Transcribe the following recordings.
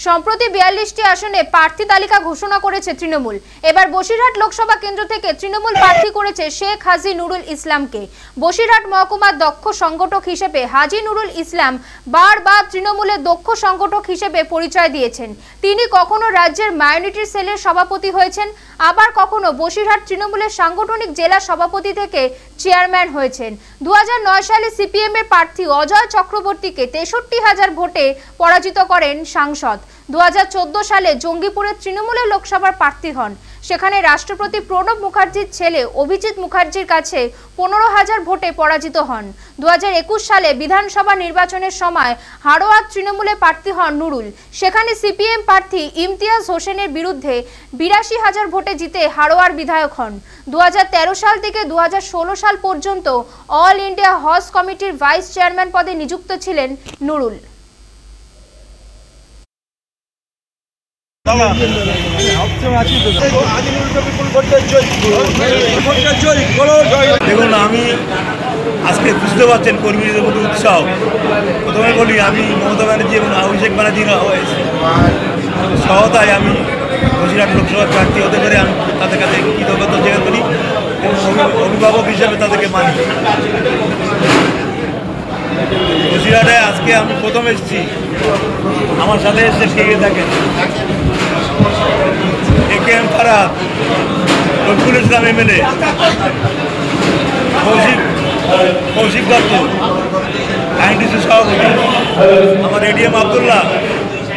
সম্প্রতি ৪২টি আসনে প্রার্থী তালিকা ঘোষণা করেছে তৃণমূল। এবার বসিরহাট লোকসভা কেন্দ্র থেকে তৃণমূল প্রার্থী করেছে শেখ হাজি নুরুল ইসলামকে। বসিরহাট মহকুমার দক্ষ সংগঠক হিসেবে হাজি নুরুল ইসলাম বারবার তৃণমূলের দক্ষ সংগঠক হিসেবে পরিচয় দিয়েছেন। তিনি কখনো রাজ্যের মাইনরিটি সেলের সভাপতি হয়েছেন, আবার কখনো বসিরহাট তৃণমূলের সাংগঠনিক জেলা সভাপতি থেকে চেয়ারম্যান হয়েছেন। ২০০৯ সালে সিপিএম এর প্রার্থী অজয় চক্রবর্তীকে ৬৩,০০০ ভোটে পরাজিত করেন সাংসদ। ২০১৪ সালে জঙ্গিপুরের তৃণমূলের লোকসভার প্রার্থী হন। সেখানে রাষ্ট্রপতি প্রণব মুখার্জির ছেলে অভিজিৎ মুখার্জির কাছে ১৫,০০০ ভোটে পরাজিত হন। ২০২১ সালে বিধানসভা নির্বাচনের সময় হাড়োয়ার তৃণমূলে প্রার্থী হন নুরুল। সেখানে সিপিএম প্রার্থী ইমতিয়াজ হোসেনের বিরুদ্ধে ৮২,০০০ ভোটে জিতে হাড়োয়ার বিধায়ক হন। ২০১৩ সাল থেকে ২০১৬ সাল পর্যন্ত অল ইন্ডিয়া হজ কমিটির ভাইস চেয়ারম্যান পদে নিযুক্ত ছিলেন নুরুল। দেখুন, আমি আজকে বুঝতে পারছেন কর্মীদের মধ্যে উৎসাহ। প্রথমে বলি, আমি মমতা ব্যানার্জি এবং অভিষেক ব্যানার্জির সহায়তায় আমি বসিরহাট লোকসভার প্রার্থী হতে পারে আমি তাদের কাছে কৃতজ্ঞতা জানাতে করি এবং অভিভাবক হিসাবে তাদেরকে মানি। বসিরহাটে আজকে আমি প্রথম এসেছি, আমার সাথে এসে কে থাকেন একেএম ফারাদ, রফিকুল ইসলাম এমএলএ, কৌশিক দত্ত আইনডিসি সভাপতি, আমার এডিএম আবদুল্লাহ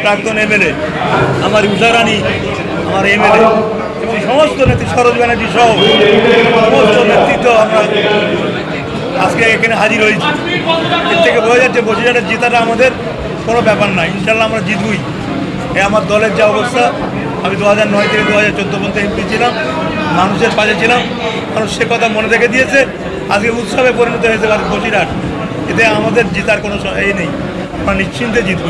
প্রাক্তন এমএলএ, আমার উষারানী আমার এমএলএ এবং সমস্ত নেতৃত্ব, সরোজ ব্যানার্জি সহ সমস্ত নেতৃত্ব আমরা আজকে এখানে হাজির হয়েছি। এর থেকে বোঝা যাচ্ছে বসিরহাটের জেতাটা আমাদের কোনো ব্যাপার না, ইনশাল্লাহ আমরা জিতবই। এ আমার দলের যা অবস্থা, আমি ২০০৯ থেকে ২০১৪ পর্যন্ত এমপি ছিলাম, মানুষের পাশে ছিলাম, মানুষ সে কথা মনে রেখে দিয়েছে। আজকে উৎসবে পরিণত হয়েছে বসিরহাট, এতে আমাদের জেতার কোনো নেই, আমরা নিশ্চিন্তে জিতব।